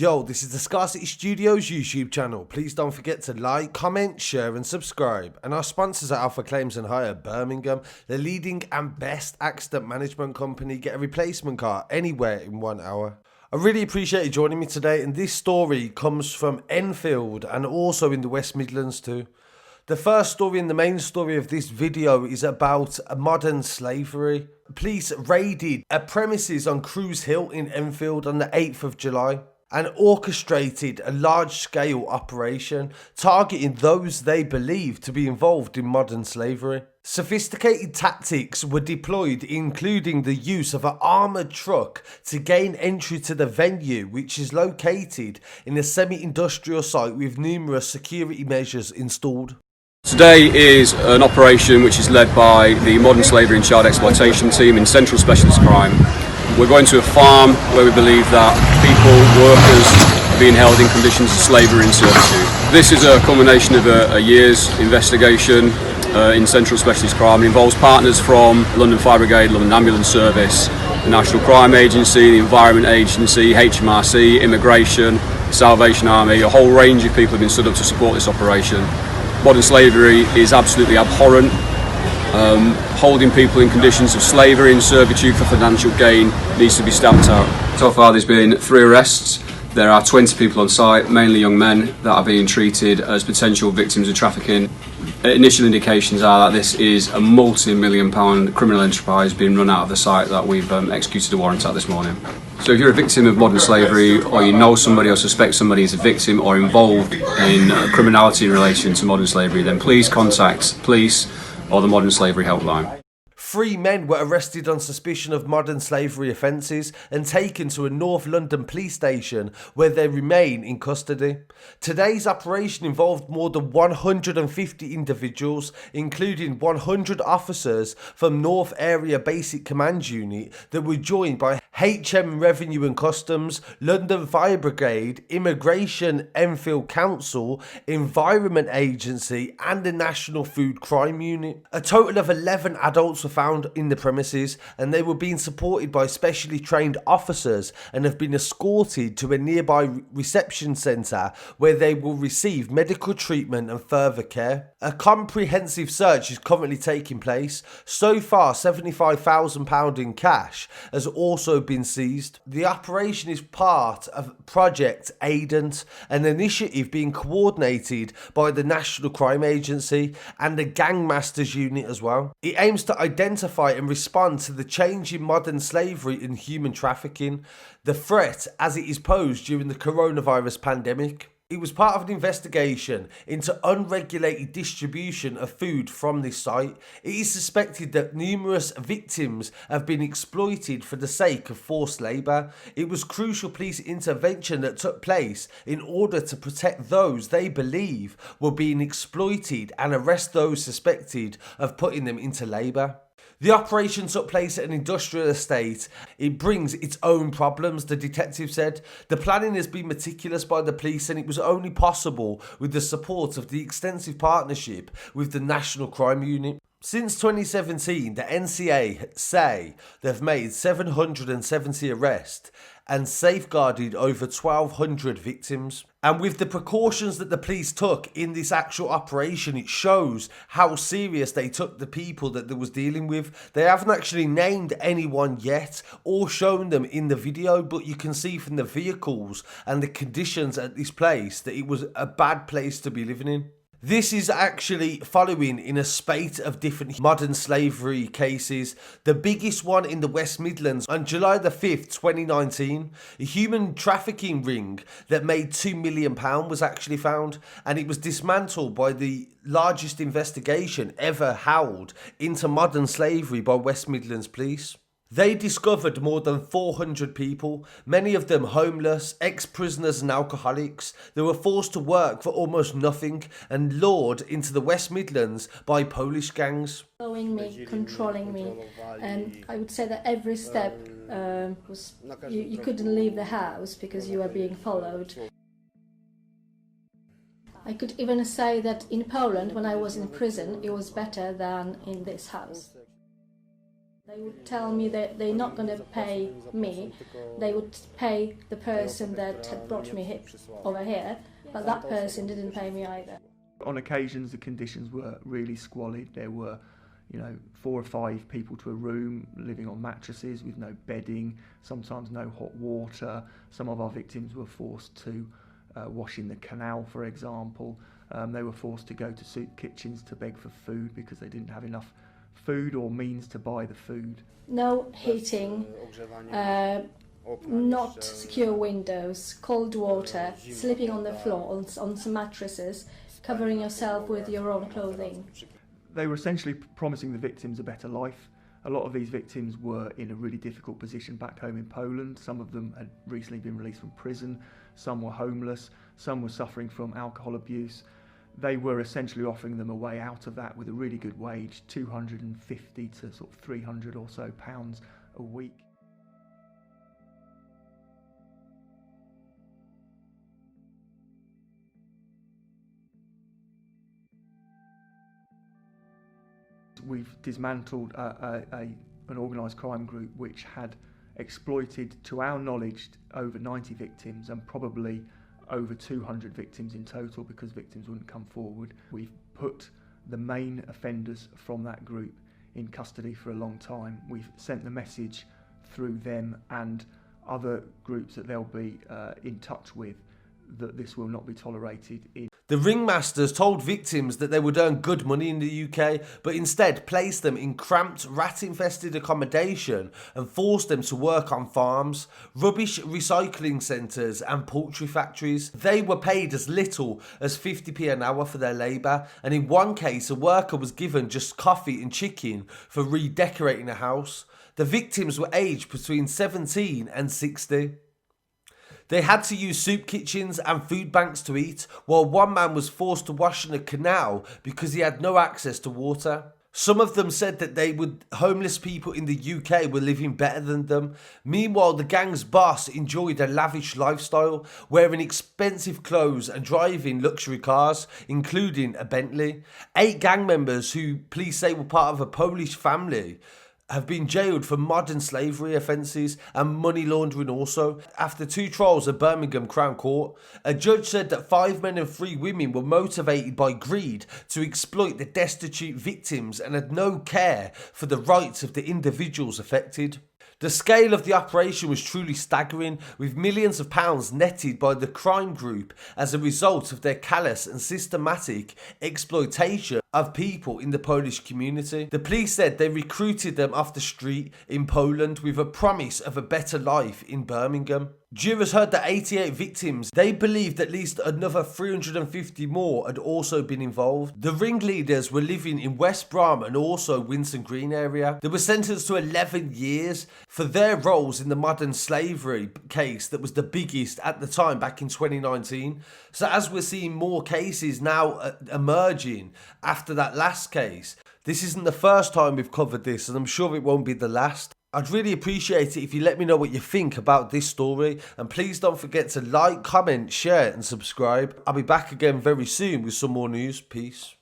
Yo, this is the Scarcity Studios YouTube channel. Please don't forget to like, comment, share and subscribe. And our sponsors are Alpha Claims and Hire Birmingham, the leading and best accident management company. Get a replacement car anywhere in 1 hour. I really appreciate you joining me today, and this story comes from Enfield and also in the West Midlands too. The first story and the main story of this video is about modern slavery. Police raided a premises on Cruise Hill in Enfield on the 8th of July and orchestrated a large-scale operation targeting those they believe to be involved in modern slavery. Sophisticated tactics were deployed, including the use of an armoured truck to gain entry to the venue, which is located in a semi-industrial site with numerous security measures installed. Today is an operation which is led by the Modern Slavery and Child Exploitation team in Central Specialist Crime. We're going to a farm where we believe that people, workers, are being held in conditions of slavery and servitude. This is a culmination of a year's investigation in Central Specialist Crime. It involves partners from London Fire Brigade, London Ambulance Service, the National Crime Agency, the Environment Agency, HMRC, Immigration, Salvation Army. A whole range of people have been stood up to support this operation. Modern slavery is absolutely abhorrent. Holding people in conditions of slavery and servitude for financial gain needs to be stamped out. So far there's been 3 arrests. There are 20 people on site, mainly young men, that are being treated as potential victims of trafficking. Initial indications are that this is a multi-million-pound criminal enterprise being run out of the site that we've executed a warrant at this morning. So if you're a victim of modern slavery, or you know somebody or suspect somebody is a victim or involved in criminality in relation to modern slavery, then please contact police or the Modern Slavery Helpline. 3 men were arrested on suspicion of modern slavery offences and taken to a North London police station where they remain in custody. Today's operation involved more than 150 individuals, including 100 officers from North Area Basic Command Unit that were joined by HM Revenue and Customs, London Fire Brigade, Immigration, Enfield Council, Environment Agency and the National Food Crime Unit. A total of 11 adults were found in the premises, and they were being supported by specially trained officers and have been escorted to a nearby reception centre where they will receive medical treatment and further care. A comprehensive search is currently taking place. So far, £75,000 in cash has also been seized. The operation is part of Project Aident, an initiative being coordinated by the National Crime Agency and the Gangmasters Unit as well. It aims to identify and respond to the change in modern slavery and human trafficking, the threat as it is posed during the coronavirus pandemic. It was part of an investigation into unregulated distribution of food from this site. It is suspected that numerous victims have been exploited for the sake of forced labour. It was crucial police intervention that took place in order to protect those they believe were being exploited and arrest those suspected of putting them into labour. The operation took place at an industrial estate. It brings its own problems, the detective said. The planning has been meticulous by the police, and it was only possible with the support of the extensive partnership with the National Crime Unit. Since 2017, the NCA say they've made 770 arrests and safeguarded over 1,200 victims. And with the precautions that the police took in this actual operation, it shows how serious they took the people that they was dealing with. They haven't actually named anyone yet or shown them in the video, but you can see from the vehicles and the conditions at this place that it was a bad place to be living in. This is actually following in a spate of different modern slavery cases. The biggest one in the West Midlands on July the 5th, 2019, a human trafficking ring that made £2 million was actually found, and it was dismantled by the largest investigation ever held into modern slavery by West Midlands Police. They discovered more than 400 people, many of them homeless, ex-prisoners and alcoholics. They were forced to work for almost nothing and lured into the West Midlands by Polish gangs. Following me, controlling me, and I would say that every step was, you couldn't leave the house because you were being followed. I could even say that in Poland, when I was in prison, it was better than in this house. They would tell me that they're not going to pay me, they would pay the person that had brought me over here, but that person didn't pay me either. On occasions the conditions were really squalid. There were 4 or 5 people to a room living on mattresses with no bedding, sometimes no hot water. Some of our victims were forced to wash in the canal, for example. They were forced to go to soup kitchens to beg for food because they didn't have enough food or means to buy the food. No heating, not secure windows, cold water, sleeping on the floor on some mattresses, covering yourself with your own clothing. They were essentially promising the victims a better life. A lot of these victims were in a really difficult position back home in Poland. Some of them had recently been released from prison, some were homeless, some were suffering from alcohol abuse. They were essentially offering them a way out of that with a really good wage, 250 to sort of 300 or so pounds a week. We've dismantled an organised crime group which had exploited, to our knowledge, over 90 victims and probably over 200 victims in total because victims wouldn't come forward. We've put the main offenders from that group in custody for a long time. We've sent the message through them and other groups that they'll be in touch with that this will not be tolerated in. The ringmasters told victims that they would earn good money in the UK, but instead placed them in cramped, rat-infested accommodation and forced them to work on farms, rubbish recycling centres and poultry factories. They were paid as little as 50p an hour for their labour, and in one case a worker was given just coffee and chicken for redecorating a house. The victims were aged between 17 and 60. They had to use soup kitchens and food banks to eat, while one man was forced to wash in a canal because he had no access to water. Some of them said that homeless people in the UK were living better than them. Meanwhile, the gang's boss enjoyed a lavish lifestyle, wearing expensive clothes and driving luxury cars, including a Bentley. 8 gang members, who police say were part of a Polish family, have been jailed for modern slavery offences and money laundering also. After 2 trials at Birmingham Crown Court, a judge said that 5 men and 3 women were motivated by greed to exploit the destitute victims and had no care for the rights of the individuals affected. The scale of the operation was truly staggering, with millions of pounds netted by the crime group as a result of their callous and systematic exploitation of people in the Polish community. The police said they recruited them off the street in Poland with a promise of a better life in Birmingham. Jurors heard that 88 victims. They believed at least another 350 more had also been involved. The ringleaders were living in West Brom and also Winson Green area. They were sentenced to 11 years for their roles in the modern slavery case that was the biggest at the time back in 2019. So as we're seeing more cases now emerging after that last case, this isn't the first time we've covered this, and I'm sure it won't be the last. I'd really appreciate it if you let me know what you think about this story, and please don't forget to like, comment, share and subscribe. I'll be back again very soon with some more news. Peace.